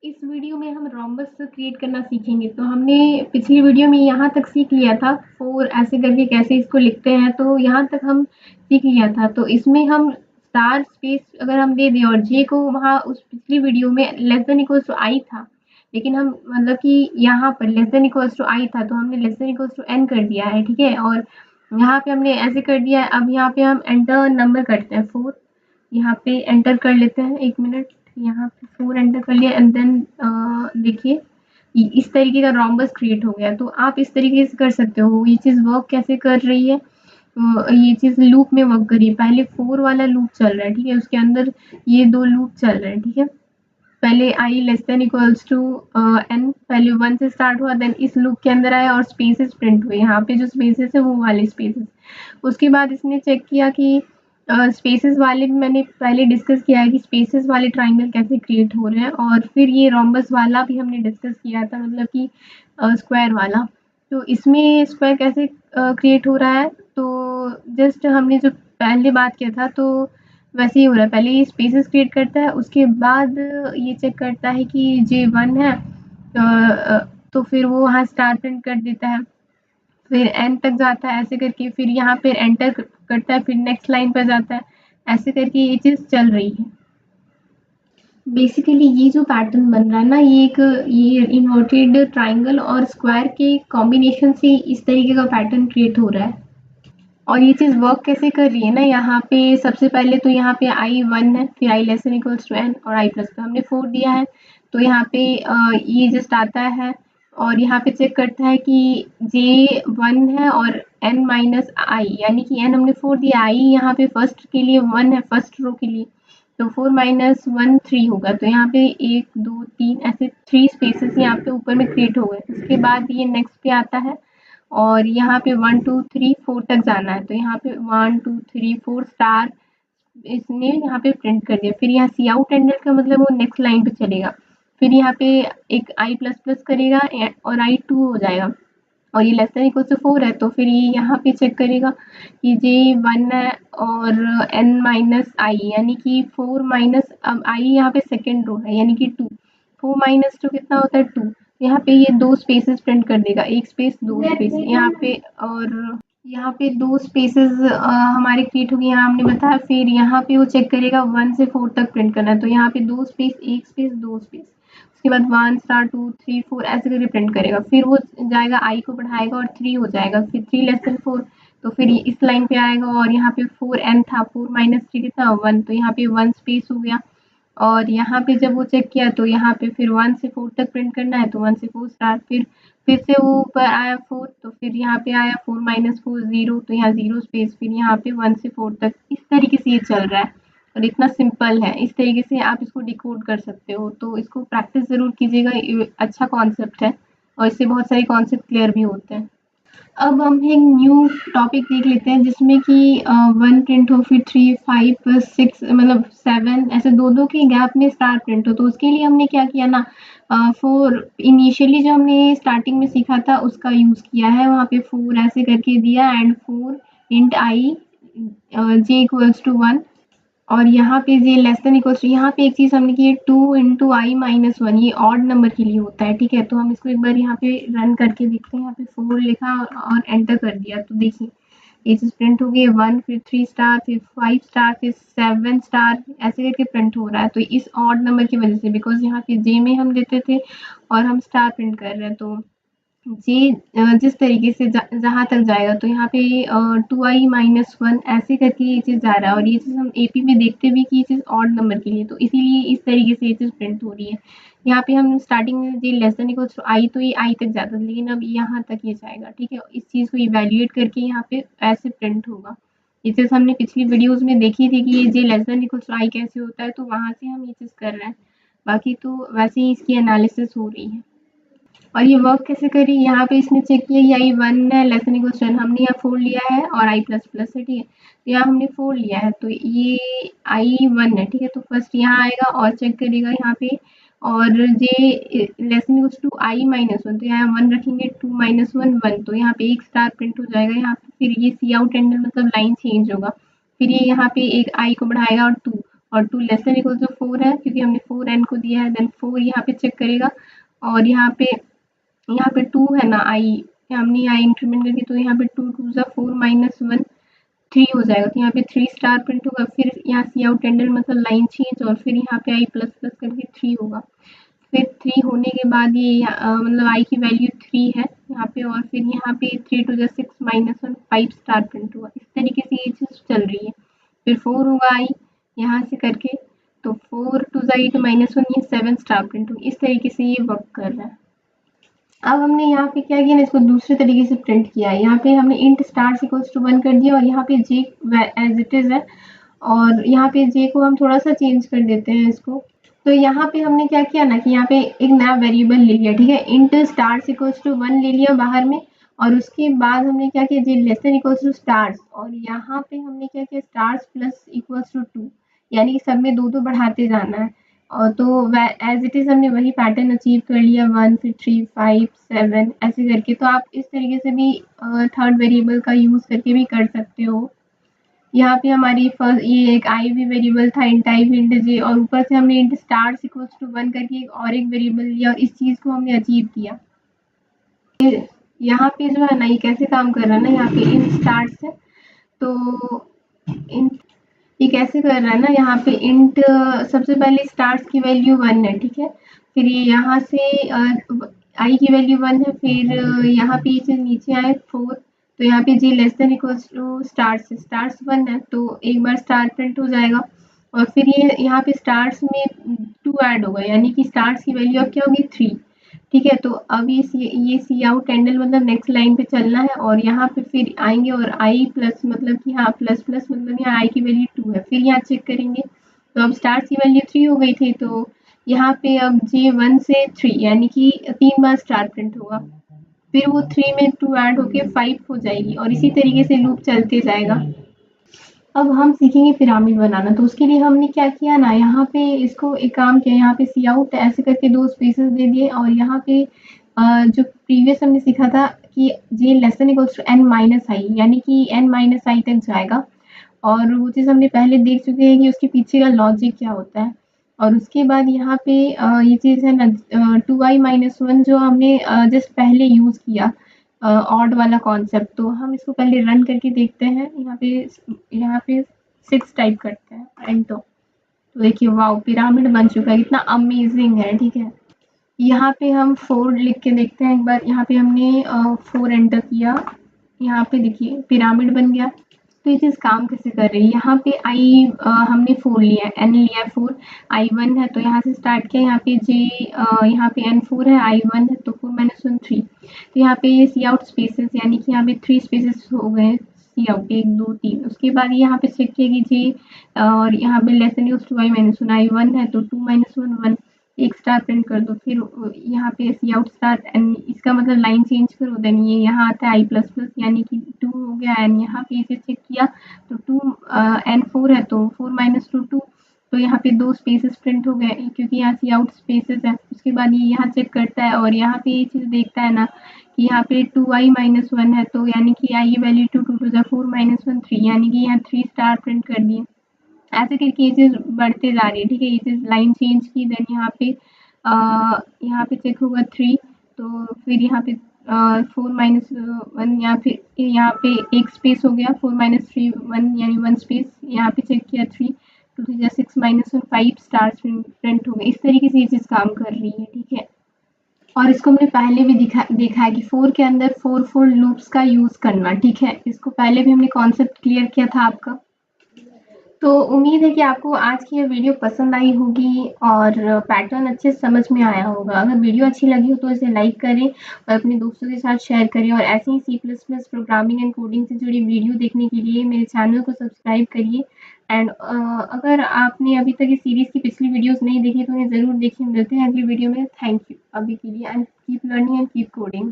इस वीडियो में हम रोम्बस क्रिएट करना सीखेंगे। तो हमने पिछली वीडियो में यहाँ तक सीख लिया था 4 ऐसे करके कैसे इसको लिखते हैं, तो यहाँ तक हम सीख लिया था। तो इसमें हम स्टार स्पेस अगर हम दे दें और जे को वहाँ उस पिछली वीडियो में less than equals to i था, लेकिन हम मतलब कि यहाँ पर less than equals to i था तो हमने less than equals to n कर दिया है, ठीक है। और यहाँ पे हमने ऐसे कर दिया है। अब यहाँ पे हम एंटर नंबर करते हैं 4, यहाँ पे एंटर कर लेते हैं। 1 मिनट, यहाँ पे 4 एंटर कर लिया एंड देन देखिए इस तरीके का रोम्बस क्रिएट हो गया। तो आप इस तरीके से कर सकते हो। ये चीज़ वर्क कैसे कर रही है, ये चीज़ लूप में वर्क कर रही है। पहले 4 वाला लूप चल रहा है, ठीक है, उसके अंदर ये 2 लूप चल रहे हैं, ठीक है। पहले I less than equals to N, पहले 1 से स्टार्ट हुआ, देन इस लूप के अंदर आया और स्पेसेस प्रिंट हुए। यहाँ पे जो स्पेसेस है वो वाले स्पेसेस। उसके बाद इसने चेक किया कि स्पेसेस वाले भी मैंने पहले डिस्कस किया है कि स्पेसेस वाले ट्राइंगल कैसे क्रिएट हो रहे हैं, और फिर ये रोम्बस वाला भी हमने डिस्कस किया था, मतलब कि स्क्वायर वाला। तो इसमें स्क्वायर कैसे क्रिएट हो रहा है, तो जस्ट हमने जो पहले बात किया था तो वैसे ही हो रहा है। पहले ये स्पेसेस क्रिएट करता है, उसके बाद ये चेक करता है कि जे 1 है, तो फिर वो वहाँ स्टार प्रिंट कर देता है। फिर एन तक जाता है ऐसे करके, फिर यहाँ पे एंटर करता है, फिर नेक्स्ट लाइन पर जाता है। ऐसे करके ये चीज़ चल रही है। बेसिकली ये जो पैटर्न बन रहा है ना, ये इन्वर्टेड ट्राइंगल और स्क्वायर के कॉम्बिनेशन से इस तरीके का पैटर्न क्रिएट हो रहा है। और ये चीज़ वर्क कैसे कर रही है ना, यहाँ पे सबसे पहले तो यहाँ पे आई 1 है, फिर I less than equals to N और आई प्लस पे हमने 4 दिया है। तो यहाँ पे ये जस्ट आता है और यहाँ पे चेक करता है कि जे 1 है और एन माइनस आई, यानी कि एन हमने 4 दिया, आई यहाँ पे फर्स्ट के लिए 1 है, फर्स्ट रो के लिए। तो 4 माइनस 1 3 होगा। तो यहाँ पे 1 2 3 ऐसे 3 स्पेसेस यहाँ पे ऊपर में क्रिएट हो गए। उसके बाद ये नेक्स्ट पे आता है और यहाँ पे 1 2 3 4 तक जाना है। तो यहाँ पे 1 2 3 4 स्टार इसने यहाँ पे प्रिंट कर दिया। फिर यहाँ सी आउट एंडर का मतलब वो नेक्स्ट लाइन पे चलेगा। फिर यहाँ पे एक आई प्लस प्लस करेगा और आई 2 हो जाएगा, और ये लेस देन इक्वल टू 4 है। तो फिर ये यहाँ पे चेक करेगा कि जे 1 है और एन माइनस आई, यानी कि 4 माइनस, अब आई यहाँ पे सेकेंड रो है यानी कि 2, 4 माइनस 2 कितना होता है 2। यहाँ पे ये 2 स्पेसेस प्रिंट कर देगा, एक स्पेस 2 स्पेस यहाँ पे, और यहाँ पे 2 स्पेसेस हमारे क्रिएट हो गए, यहाँ हमने बताया। फिर यहाँ पे वो चेक करेगा 1 से 4 तक प्रिंट करना है। तो यहाँ पे 2 स्पेस 1 स्पेस 2 स्पेस, उसके बाद 1 स्टार 2 3 4 ऐसे करके प्रिंट करेगा। फिर वो जाएगा आई को बढ़ाएगा और 3 हो जाएगा, फिर 3 लेस देन 4। तो फिर ये इस लाइन पे आएगा और यहाँ पे 4 एन था, 4 माइनस 3 कितना 1, तो यहाँ पे 1 स्पेस हो गया। और यहाँ पे जब वो चेक किया तो यहाँ पे फिर 1 से 4 तक प्रिंट करना है, तो 1 से 4 स्टार। फिर से वो ऊपर आया 4, तो फिर यहाँ पे आया 4 माइनस 4 0, तो यहाँ 0 स्पेस, फिर यहाँ पे 1 से 4 तक। इस तरीके से ये चल रहा है और इतना सिंपल है। इस तरीके से आप इसको डिकोड कर सकते हो। तो इसको प्रैक्टिस ज़रूर कीजिएगा, ये अच्छा कॉन्सेप्ट है और इससे बहुत सारे कॉन्सेप्ट क्लियर भी होते हैं। अब हम एक न्यू टॉपिक देख लेते हैं जिसमें कि 1 प्रिंट हो, फिर 3 5 6 मतलब 7 ऐसे दो दो के गैप में स्टार प्रिंट हो। तो उसके लिए हमने क्या किया ना, 4 इनिशियली जो हमने स्टार्टिंग में सीखा था उसका यूज़ किया है। वहाँ पे 4 ऐसे करके दिया and 4 int i j equals to 1, और यहाँ पे j less than equals to, यहाँ पे एक चीज़ हमने की है 2 इंटू आई माइनस 1, ये ऑड नंबर के लिए होता है, ठीक है। तो हम इसको एक बार यहाँ पे रन करके देखते हैं। यहाँ पे 4 लिखा और एंटर कर दिया, तो देखिए ये चीज़ प्रिंट हो गई 1, फिर 3 स्टार, फिर 5 स्टार, फिर 7 स्टार, ऐसे करके प्रिंट हो रहा है। तो इस ऑड नंबर की वजह से, बिकॉज यहाँ पे जे में हम देते थे और हम स्टार प्रिंट कर रहे हैं, तो जी जिस तरीके से जहाँ तक जाएगा, तो यहाँ पे 2i माइनस 1 ऐसे करके ये चीज़ जा रहा है। और ये चीज़ हम एपी में देखते भी कि ये चीज़ ऑड नंबर के लिए, तो इसीलिए इस तरीके से ये चीज़ प्रिंट हो रही है। यहाँ पे हम स्टार्टिंग में जी लेस देन इक्वल्स टू आई, तो ये आई तक जाता है, लेकिन अब यहाँ तक ये जाएगा, ठीक है। इस चीज़ को इवैल्यूएट करके यहाँ पे ऐसे प्रिंट होगा। ये चीज़ हमने पिछली वीडियोज़ में देखी थी कि ये जे लेस देन इक्वल्स टू आई कैसे होता है, तो वहाँ से हम ये चीज़ कर रहे हैं। बाकी तो वैसे ही इसकी एनालिसिस हो रही है। और ये वर्क कैसे करी, यहाँ पे इसने चेक किया ये आई 1 है लेस देन इक्वल्स टू 10, हमने यहाँ 4 लिया है और आई प्लस प्लस है, ठीक है। तो यहाँ हमने 4 लिया है, तो ये आई 1 है, ठीक है। तो फर्स्ट यहाँ आएगा और चेक करेगा यहाँ पे, और J less than equals to I minus 1, तो यहाँ 1 रखेंगे, 2 माइनस 1 1, तो यहाँ पे एक स्टार प्रिंट हो जाएगा यहाँ पे। फिर ये सी आउट एंडर मतलब लाइन चेंज होगा। फिर ये यहाँ पे एक आई को बढ़ाएगा और 2, और 2 लेस देन इक्वल टू 4 है क्योंकि हमने 4n को दिया है, देन 4 यहाँ पे चेक करेगा और यहाँ पे 2 है ना आई, हमने आई इंक्रीमेंट करके, तो यहाँ पे 2 2 ज़ा 4 माइनस 1 3 हो जाएगा, तो यहाँ पे 3 स्टार प्रिंट होगा। फिर यहाँ सी आउट टेंडर मतलब लाइन चेंज, और फिर यहाँ पे आई प्लस प्लस करके 3 होगा। फिर 3 होने के बाद ये मतलब आई की वैल्यू 3 है यहाँ पे, और फिर यहाँ पे 3 टू ज़ा 6 माइनस 1 5 स्टार प्रिंट हुआ। इस तरीके से ये चीज़ चल रही है। फिर 4 होगा आई यहाँ से करके, तो 4 टू ज़ा 8 माइनस 1 ये 7 स्टार प्रिंट होगी। इस तरीके से ये वर्क कर रहा है। अब हमने यहाँ पे क्या किया ना, इसको दूसरे तरीके से प्रिंट किया है। यहाँ पे हमने इंट स्टार इक्वल्स टू 1 कर दिया और यहाँ पे जे एज इट इज़ है, और यहाँ पे जे को हम थोड़ा सा चेंज कर देते हैं इसको। तो यहाँ पे हमने क्या किया ना कि यहाँ पे एक नया वेरिएबल ले लिया, ठीक है, इंट स्टार इक्वल्स टू 1 ले लिया बाहर में, और उसके बाद हमने क्या किया, J less than equals to stars, और यहाँ पे हमने क्या किया, स्टार्स प्लस इक्वल्स टू 2, यानी कि सब में 2 2 बढ़ाते जाना है। और तो एज इट इज़ हमने वही पैटर्न अचीव कर लिया, 1 फिर 3 5 7 ऐसे करके। तो आप इस तरीके से भी थर्ड वेरिएबल का यूज़ करके भी कर सकते हो। यहाँ पे हमारी फर्स्ट ये एक आई भी वेरिएबल था, इंट आई इंट जे, और ऊपर से हमने इंट स्टार इक्वल्स टू 1 करके एक और एक वेरिएबल लिया, और इस चीज़ को हमने अचीव किया। यहाँ पे जो है ना, ये कैसे काम कर रहा है ना, यहाँ पे इंट स्टार्स है, तो इंट ये कैसे कर रहा है ना, यहाँ पे इंट सबसे पहले स्टार्स की वैल्यू 1 है, ठीक है, फिर ये यहाँ से आई की वैल्यू 1 है, फिर यहाँ पे ये नीचे आए 4, तो यहाँ पे G less than equals to stars 1 है, तो एक बार स्टार प्रिंट हो जाएगा, और फिर ये यहाँ पे स्टार्स में 2 ऐड होगा, यानी कि स्टार्स की वैल्यू अब क्या होगी 3, ठीक है। तो अब ये सी आउट कैंडल मतलब नेक्स्ट लाइन पे चलना है, और यहाँ पे फिर आएंगे और आई प्लस मतलब कि हाँ प्लस प्लस मतलब यहाँ आई की वैल्यू 2 है, फिर यहाँ चेक करेंगे, तो अब स्टार्स की वैल्यू 3 हो गई थी, तो यहाँ पे अब जे 1 से 3 यानी कि 3 बार स्टार प्रिंट होगा, फिर वो 3 में 2 ऐड होके 5 हो जाएगी, और इसी तरीके से लूप चलते जाएगा। अब हम सीखेंगे पिरामिड बनाना, तो उसके लिए हमने क्या किया ना, यहाँ पे इसको एक काम किया, यहाँ पे सी आउट ऐसे करके 2 स्पेसेस दे दिए, और यहाँ पे जो प्रीवियस हमने सीखा था कि J less than equals to N minus I, यानी कि एन माइनस आई तक जाएगा, और वो चीज़ हमने पहले देख चुके हैं कि उसके पीछे का लॉजिक क्या होता है। और उसके बाद यहाँ पे ये चीज़ है ना 2i माइनस 1 जो हमने जस्ट पहले यूज़ किया, ऑड वाला कॉन्सेप्ट, तो हम इसको पहले रन करके देखते हैं। यहाँ पे 6 टाइप करते हैं एंटर, तो देखिए वाओ पिरामिड बन चुका है, कितना अमेजिंग है, ठीक है। यहाँ पे हम 4 लिख के देखते हैं एक बार, यहाँ पे हमने 4 एंटर किया, यहाँ पे देखिए पिरामिड बन गया। तो ये चीज़ काम कैसे कर रही है, यहाँ पे आई हमने 4 लिया है, एन लिया है 4, आई 1 है, तो यहाँ से स्टार्ट किया, यहाँ पे जे यहाँ पे एन 4 है, आई 1 है, तो 4 माइनस 1 3, तो यहाँ पे ये सी आउट स्पेसेस, यानी कि यहाँ पे 3 स्पेसेस हो गए सी आउट, 1 2 3। उसके बाद यहाँ पे चेक किया कि जे और यहाँ पे less than equals to I minus 1, i 1 है, तो 2 माइनस 1 1, एक स्टार प्रिंट कर दो, फिर यहाँ पे सी आउट स्टार एन, इसका मतलब लाइन चेंज करो, देन ये यहाँ आता है आई प्लस प्लस, यानी कि 2 हो गया, एन यहाँ पे इसे चेक किया, तो 2 एन 4 है, तो 4 माइनस 2 2, तो यहाँ पे 2 स्पेसेस प्रिंट हो गए क्योंकि यहाँ सी आउट स्पेसेस है। उसके बाद ये यहाँ चेक करता है, और यहाँ पे ये चीज़ देखता है ना कि यहाँ पे 2i माइनस 1 है, तो यानी कि आई की वैल्यू 2 2 टू ज़ा 4 माइनस 1 3, यानी कि यहाँ 3 स्टार प्रिंट कर दिए। ऐसे करके ये चीज़ बढ़ते जा रही है, ठीक है। ये चीज़ लाइन चेंज की, देन यहाँ पे चेक होगा 3, तो फिर यहाँ पे 4 माइनस 1, या फिर यहाँ पे एक स्पेस हो गया, 4 माइनस 3 1 यानी 1 स्पेस, यहाँ पे चेक किया 3 2 3 6 माइनस 1 5 स्टार्स प्रिंट हो गए। इस तरीके से ये चीज़ काम कर रही है, ठीक है। और इसको हमने पहले भी देखा है कि 4 के अंदर 4 4 लूप्स का यूज़ करना, ठीक है। इसको पहले भी हमने कॉन्सेप्ट क्लियर किया था आपका। तो उम्मीद है कि आपको आज की ये वीडियो पसंद आई होगी और पैटर्न अच्छे से समझ में आया होगा। अगर वीडियो अच्छी लगी हो तो इसे लाइक करें और अपने दोस्तों के साथ शेयर करें, और ऐसे ही C plus plus programming and coding से जुड़ी वीडियो देखने के लिए मेरे चैनल को सब्सक्राइब करिए। एंड अगर आपने अभी तक इस सीरीज़ की पिछली वीडियोस नहीं देखी तो उन्हें ज़रूर देखिए। मिलते हैं अगली वीडियो में। थैंक यू अभी के लिए, and keep learning and keep coding.